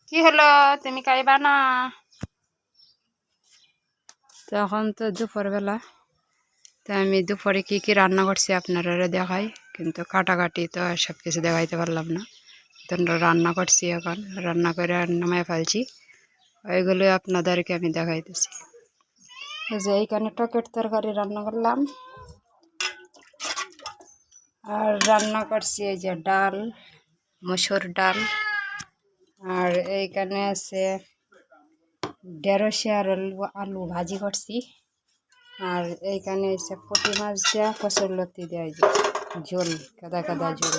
কি হলো, তুমি খাইবা না? তো এখন তো দুপুরবেলা, তো আমি দুপুরে কি কি রান্না করছি আপনারা দেখাই, কিন্তু কাটাকাটি তো সব কিছু দেখাইতে পারলাম না। তো রান্না করছি, এখন রান্না করে নামায় ফেলছি, ওইগুলো আপনাদেরকে আমি দেখাইতেছি। এই যে এইখানে টকেট তরকারি রান্না করলাম, আর রান্না করছি এই যে ডাল, মসুর ডাল, আর এইখানে আছে ঢেঁড়সে আর আলু ভাজি করছি, আর এইখানে এসে পুঁটি মাছ দেওয়া কচুর লতি দেওয়া ঝোল, কাদা কাদা ঝোল।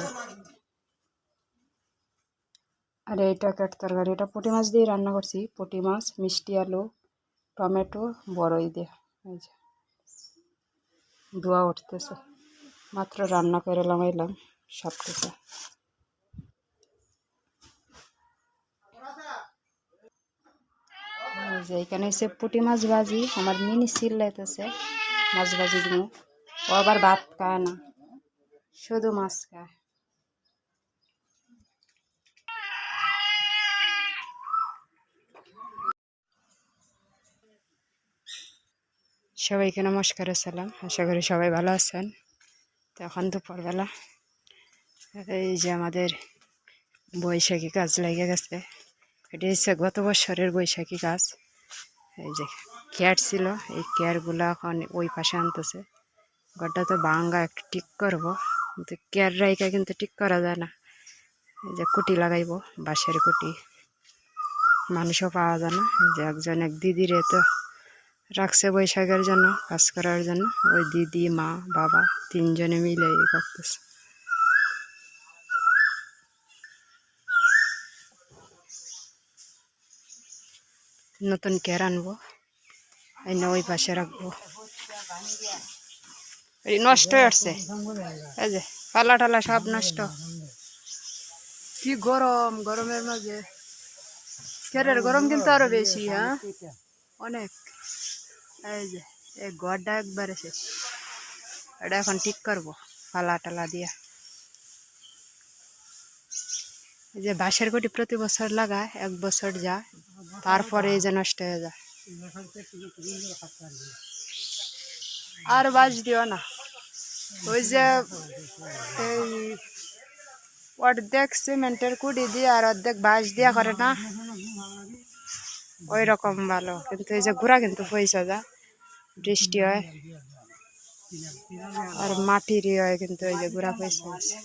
আর এই টকেট তরকারি, এটা পুঁটি মাছ দিয়ে রান্না করছি, পুঁটি মাছ, মিষ্টি আলু, টমেটো, বড়ই দিয়ে। এই যে ধোয়া উঠতেছে, মাত্র রান্না করে লাগাইলাম সব কিছু। যে এখানে এসে পুঁটি মাছ ভাজি, আমার মিনি চিল্লাইতেছে মাছ ভাজি দিব। ও আবার ভাত খায় না, শুধু মাছ খায়। সবাইকে নমস্কার, সালাম, আশা করি সবাই ভালো আছেন। তো এখন দুপুরবেলা, এই যে আমাদের বৈশাখী গাছ লেগে গেছে। এটি হচ্ছে গত বছরের বৈশাখী গাছ। এই যে ক্যার ছিল, এই ক্যারগুলো এখন ওই পাশে আনতেছে। ঘরটা তো ভাঙ্গা, একটু ঠিক করবো, কিন্তু ক্যার রাইকা কিন্তু ঠিক করা যায় না। এই যে কুটি লাগাইবো, বাঁশের কুটি, মানুষও পাওয়া যায় না। এই যে একজন এক দিদিরে তো রাখছে বৈশাখের জন্য, কাজ করার জন্য। ওই দিদি, মা, বাবা তিনজনে মিলে এই করতেছে। নতুন ক্যার আনবো, এনে ওই পাশে রাখবো। এই নষ্ট হয়ে আসছে, এই যে পালা টালা সব নষ্ট। কি গরম, গরমের মাঝে ক্যারের গরম কিন্তু আরো বেশি, হ্যাঁ অনেক। এই যে এই ঘরটা একবারে শেষ, এটা এখন ঠিক করবো পালা টালা দিয়া। এই যে বাঁশের গুটি প্রতি বছর লাগায়, এক বছর যায়, তারপরে এই যে নষ্ট হয়ে যায়। আর বাঁশ দিও না, ওই যে এই অর্ধেক সিমেন্টের কুড়ি দিয়ে আর অর্ধেক বাঁশ দিয়া করে না, ওই রকম ভালো। কিন্তু এই যে ঘোড়া কিন্তু পয়সা যায়, বৃষ্টি হয় আর মাটিরই হয়, কিন্তু এই যে ঘোড়া পয়সা আছে।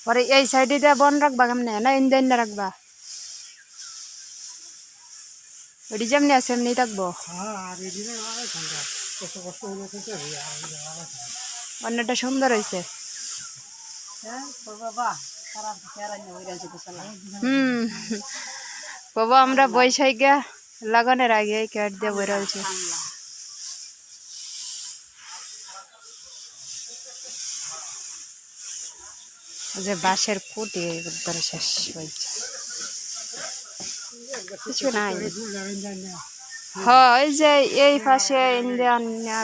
পরে এই সাইডে দিয়ে বন রাখবা কেমনে, না ইন্দিয়া রাখবা? ওটি যেমনি আছে এমনি থাকবো, অন্যটা সুন্দর হয়েছে। বাবা আমরা বৈশাখে লাগানোর আগে ক্যাট দিয়ে বই রয়েছে। যে বাঁশের কুটি ধরে শেষ হয়েছে, কিছু নাই। হ্যাঁ এই যে এই পাশে ইন্ডিয়ান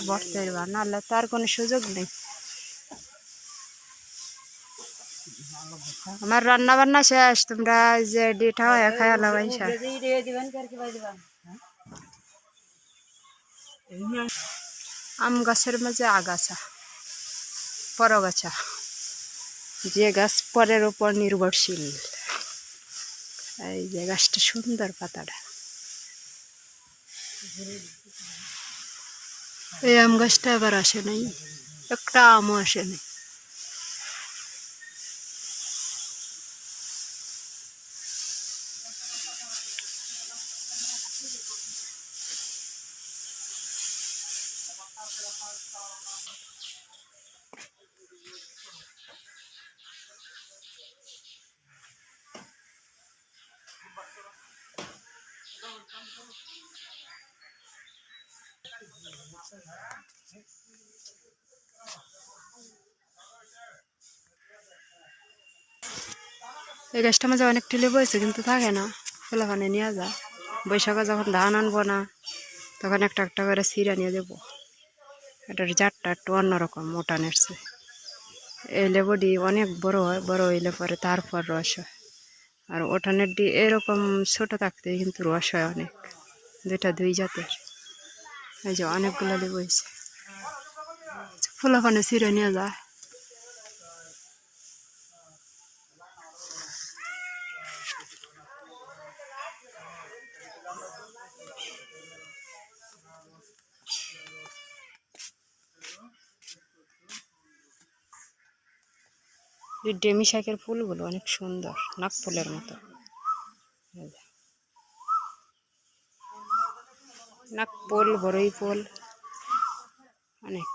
ভরতে পারবা, নাহলে তার কোনো সুযোগ নেই। আমার রান্না বান্না শেষ, তোমরা যে ডিটা হয়ে খায়া লাগাইছা। আম গাছের মাঝে আগাছা, পরগাছা, যে গাছ পরের উপর নির্ভরশীল। এই যে গাছটা সুন্দর, পাতাটা। এই আম গাছটা আবার আসে নাই, একটা আমও আসে নাই। এই গাছটা মাঝে অনেক টিলে বয়েছে, কিন্তু থাকে না, ফেলাফানে নিয়ে যায়। বৈশাখে যখন ধান আনবো না, তখন একটা একটা করে ছিঁড়া নিয়ে দেবো। এটার জাতটা একটু অন্যরকম, মোটা নেড়ছে। এই লেবুটি অনেক বড় হয়, বড় হইলে পরে তারপর রস হয়। আর ওঠানের ডি এরকম ছোট থাকতে কিন্তু রস হয় অনেক, দুই জাতের। এই যে অনেকগুলো লেবু হয়েছে, ফুলাফানে ছিঁড়ে নিয়ে যায়। এই ডেমি শাকের ফুলগুলো অনেক সুন্দর, নাক ফুলের মতো। নাক ফুল, বড়ই ফুল অনেক।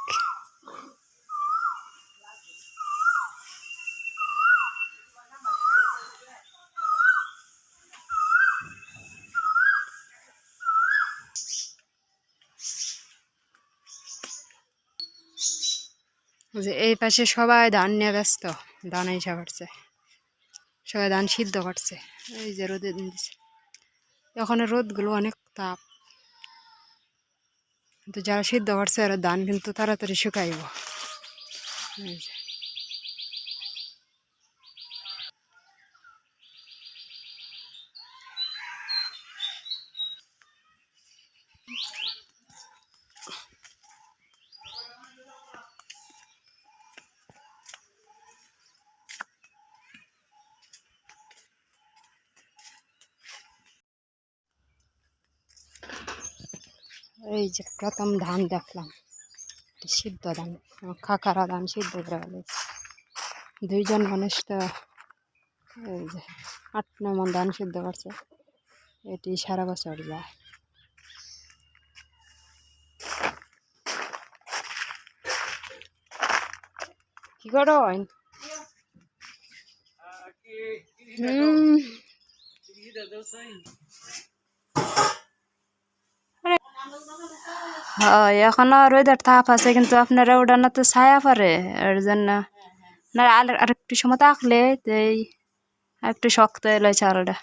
যে এই পাশে সবাই ধান নিয়ে ব্যস্ত, ধান এসে করছে, সবাই ধান সিদ্ধ করছে। এই যে রোদে দিচ্ছে, এখন রোদগুলো অনেক তাপ, কিন্তু যারা সিদ্ধ করছে আর ধান কিন্তু তাড়াতাড়ি শুকাইব। এই যে এই যে প্রথম ধান দেখলাম, সিদ্ধ ধান, খাকারা ধান সিদ্ধ করে ফেলেছে। দুইজন মানুষ তো এই যে 8-9 মণ ধান সিদ্ধ করছে, এটি সারা বছর যায়। কি করো? হয় এখনো রোদের তাপ আছে, কিন্তু আপনারা ওটা তো ছায়া পারে, এর জন্য না আর একটু সময় থাকলে এই একটু শক্ত এলো চালটা।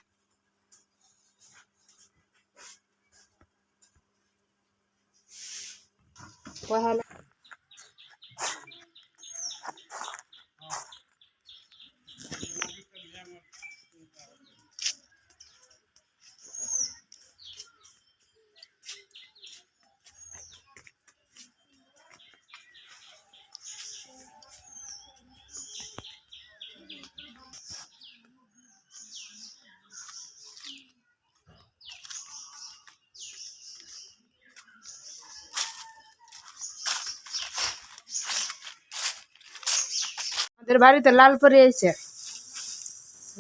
আমাদের বাড়িতে লাল পরি আছে,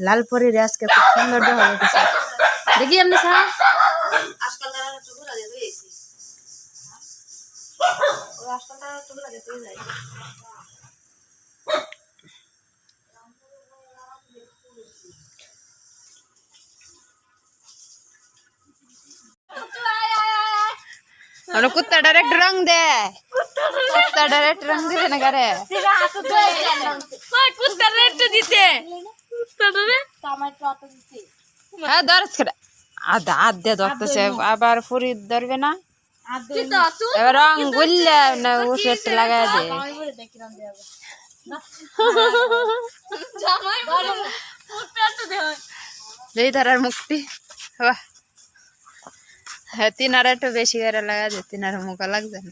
লাল পরির আজকে খুব সুন্দর দেখা যাচ্ছে। দেখি এমনি স্যার कुत्ता डायरेक्ट रंग दे, कुत्ता डायरेक्ट रंग दे ना करे कुत्ता डायरेक्ट दिते হ্যাঁ দরজ করে আধা হাত দিয়ে ধরতেছে, আবার ফুরি ধরবে না, এবার রং গুললে না ওষুধ লাগাই দে। এই ধারার মুক্তি হ্যাঁ, 3 আর একটু বেশি করে লাগা দে, 3 আর মুখা লাগবে না।